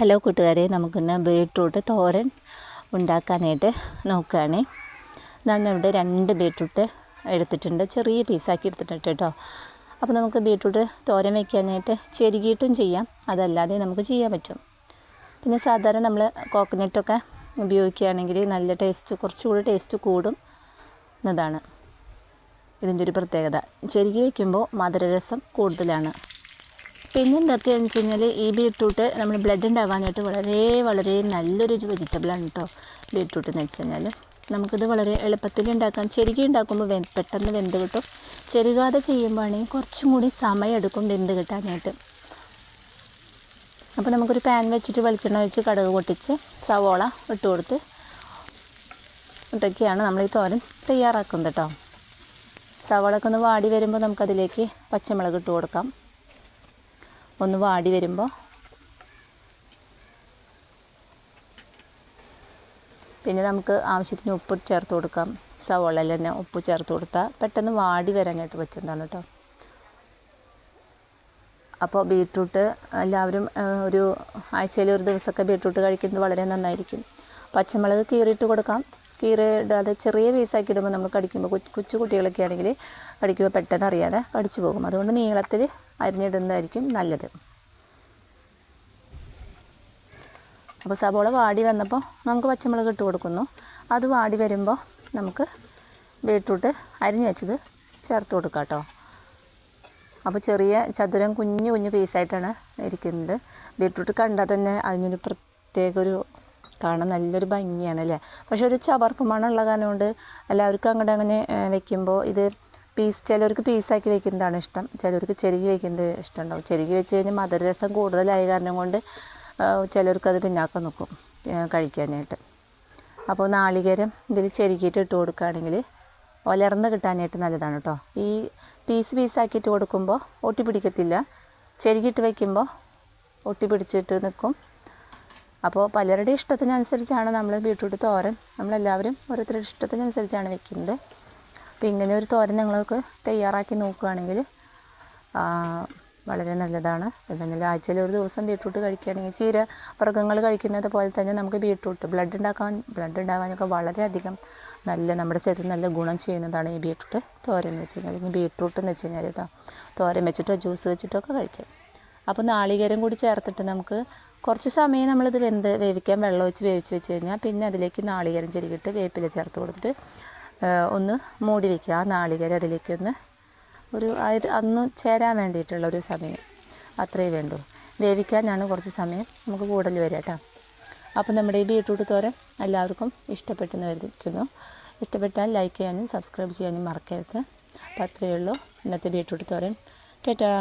Hello കൂട്ടുകാരെ, നമുക്കിന്ന് beetroot തോരൻ ഉണ്ടാക്കാനായിട്ട് നോക്കുകയാണ്. ഞാനിവിടെ 2 ബീട്രൂട്ട് എടുത്തിട്ടുണ്ട്, ചെറിയ പീസാക്കി എടുത്തിട്ടുണ്ട് കേട്ടോ. അപ്പോൾ നമുക്ക് ബീട്രൂട്ട് തോരൻ വയ്ക്കാനായിട്ട് ചെരുകിയിട്ടും ചെയ്യാം, അതല്ലാതെ നമുക്ക് ചെയ്യാൻ പറ്റും. പിന്നെ സാധാരണ നമ്മൾ കോക്കനട്ടൊക്കെ ഉപയോഗിക്കുകയാണെങ്കിൽ നല്ല ടേസ്റ്റ്, കുറച്ചുകൂടി ടേസ്റ്റ് കൂടും എന്നതാണ് ഇതിൻ്റെ ഒരു പ്രത്യേകത. ചെരുകി വയ്ക്കുമ്പോൾ മധുരരസം കൂടുതലാണ്. പിന്നെ എന്തൊക്കെയാണെന്ന് വെച്ച് കഴിഞ്ഞാൽ, ഈ ബീട്രൂട്ട് നമ്മൾ ബ്ലഡ് ഉണ്ടാകാനായിട്ട് വളരെ നല്ലൊരു വെജിറ്റബിളാണ് കേട്ടോ ബീട്രൂട്ട് എന്ന് വെച്ച് കഴിഞ്ഞാൽ. നമുക്കിത് വളരെ എളുപ്പത്തിൽ ഉണ്ടാക്കാം. ചെരുകി ഉണ്ടാക്കുമ്പോൾ പെട്ടെന്ന് വെന്ത് കിട്ടും. ചെരുകാതെ ചെയ്യുമ്പോഴാണെങ്കിൽ കുറച്ചും കൂടി സമയം എടുക്കും വെന്ത് കിട്ടാനായിട്ട്. അപ്പോൾ നമുക്കൊരു പാൻ വെച്ചിട്ട് വെളിച്ചെണ്ണ വെച്ച് കടുക് പൊട്ടിച്ച് സവോള ഇട്ട് കൊടുത്ത് ഇട്ടൊക്കെയാണ് നമ്മൾ ഈ തോരൻ തയ്യാറാക്കുന്നത് കേട്ടോ. സവോളയൊക്കെ ഒന്ന് വാടി വരുമ്പോൾ നമുക്കതിലേക്ക് പച്ചമുളക് ഇട്ട് കൊടുക്കാം. ഒന്ന് വാടി വരുമ്പോൾ പിന്നെ നമുക്ക് ആവശ്യത്തിന് ഉപ്പ് ചേർത്ത് കൊടുക്കാം. സവോളയിൽ തന്നെ ഉപ്പ് ചേർത്ത് കൊടുത്താൽ പെട്ടെന്ന് വാടി വരാനായിട്ട് പറ്റുന്നതാണ് കേട്ടോ. അപ്പോൾ ബീട്രൂട്ട് എല്ലാവരും ഒരു ആഴ്ചയിൽ ഒരു ദിവസമൊക്കെ ബീട്രൂട്ട് കഴിക്കുന്നത് വളരെ നന്നായിരിക്കും. പച്ചമുളക് കീറിയിട്ട് കൊടുക്കാം. കീറിയിടാതെ ചെറിയ പീസാക്കി ഇടുമ്പോൾ നമ്മൾ കടിക്കുമ്പോൾ കൊച്ചു കുട്ടികളൊക്കെ ആണെങ്കിൽ കടിക്കുമ്പോൾ പെട്ടെന്ന് അറിയാതെ കടിച്ചു പോകും. അതുകൊണ്ട് നീളത്തിൽ അരിഞ്ഞിടുന്നതായിരിക്കും നല്ലത്. അപ്പോൾ സവോള വാടി വന്നപ്പോൾ നമുക്ക് പച്ചമുളക് ഇട്ട് കൊടുക്കുന്നു. അത് വാടി വരുമ്പോൾ നമുക്ക് ബീട്രൂട്ട് അരിഞ്ഞ് വെച്ചത് ചേർത്ത് കൊടുക്കാം കേട്ടോ. അപ്പോൾ ചെറിയ ചതുരം കുഞ്ഞു പീസായിട്ടാണ് ഇരിക്കുന്നത്. ബീട്രൂട്ട് കണ്ടാൽ തന്നെ അതിനൊരു പ്രത്യേക ഒരു കാണാൻ നല്ലൊരു ഭംഗിയാണ് അല്ലേ. പക്ഷെ ഒരു ചവർപ്പ് മണമുള്ള കാരണം കൊണ്ട് എല്ലാവർക്കും അങ്ങനെ വെക്കുമ്പോൾ ഇത് ചിലവർക്ക് പീസാക്കി വെക്കുന്നതാണ് ഇഷ്ടം, ചിലവർക്ക് ചെരുകി വയ്ക്കുന്നത് ഇഷ്ടമുണ്ടാവും. ചെരുകി വെച്ച് കഴിഞ്ഞാൽ മധുരരസം കൂടുതലായ കാരണം കൊണ്ട് ചിലർക്കത് പിന്നാക്കം നിൽക്കും കഴിക്കാനായിട്ട്. അപ്പോൾ നാളികേരം ഇതിൽ ചെരുകിയിട്ട് ഇട്ട് കൊടുക്കുകയാണെങ്കിൽ ഒലർന്ന് കിട്ടാനായിട്ട് നല്ലതാണ് കേട്ടോ. ഈ പീസാക്കിയിട്ട് കൊടുക്കുമ്പോൾ ഒട്ടി പിടിക്കത്തില്ല. ചെരുകിയിട്ട് വയ്ക്കുമ്പോൾ ഒട്ടി പിടിച്ചിട്ട് നിൽക്കും. അപ്പോൾ പലരുടെ ഇഷ്ടത്തിനനുസരിച്ചാണ് നമ്മൾ ബീട്രൂട്ട് തോരൻ, നമ്മളെല്ലാവരും ഓരോരുത്തരുടെ ഇഷ്ടത്തിനനുസരിച്ചാണ് വെക്കുന്നത്. അപ്പോൾ ഇങ്ങനെ ഒരു തോരൻ നിങ്ങൾക്ക് തയ്യാറാക്കി നോക്കുകയാണെങ്കിൽ വളരെ നല്ലതാണ്. എന്തെങ്കിലും ആഴ്ചയിൽ ഒരു ദിവസം ബീട്രൂട്ട് കഴിക്കുകയാണെങ്കിൽ, ചീര വർഗ്ഗങ്ങൾ കഴിക്കുന്നത് പോലെ തന്നെ നമുക്ക് ബീട്രൂട്ട് ബ്ലഡ് ഉണ്ടാകാനൊക്കെ വളരെയധികം നമ്മുടെ ശരീരത്തിൽ നല്ല ഗുണം ചെയ്യുന്നതാണ് ഈ ബീട്രൂട്ട് തോരൻ എന്ന് വെച്ച് കഴിഞ്ഞാൽ, അല്ലെങ്കിൽ ബീട്രൂട്ട് എന്ന് വെച്ച് കഴിഞ്ഞാൽ കേട്ടോ. തോരൻ വെച്ചിട്ടോ ജ്യൂസ് വെച്ചിട്ടൊക്കെ കഴിക്കാം. അപ്പോൾ നാളികേരം കൂടി ചേർത്തിട്ട് നമുക്ക് കുറച്ച് സമയം നമ്മളിത് വേവിക്കാൻ വെള്ളം ഒഴിച്ച് വേവിച്ച് കഴിഞ്ഞാൽ പിന്നെ അതിലേക്ക് നാളികേരം ചെരുകിയിട്ട് വേപ്പില ചേർത്ത് കൊടുത്തിട്ട് ഒന്ന് മൂടി വയ്ക്കുക. ആ നാളികേരം അതിലേക്കൊന്ന് അന്ന് ചേരാൻ വേണ്ടിയിട്ടുള്ള ഒരു സമയം അത്രയേ വേണ്ടൂ. വേവിക്കാനാണ് കുറച്ച് സമയം നമുക്ക് കൂടുതൽ വരിക കേട്ടോ. അപ്പോൾ നമ്മുടെ ഈ ബീട്രൂട്ട് തോരൻ എല്ലാവർക്കും ഇഷ്ടപ്പെട്ടെന്ന് കരുതിക്കുന്നു. ഇഷ്ടപ്പെട്ടാൽ ലൈക്ക് ചെയ്യാനും സബ്സ്ക്രൈബ് ചെയ്യാനും മറക്കരുത്. അപ്പോൾ അത്രയേ ഉള്ളൂ ഇന്നത്തെ ബീട്രൂട്ട് തോരൻ. ടാറ്റാ.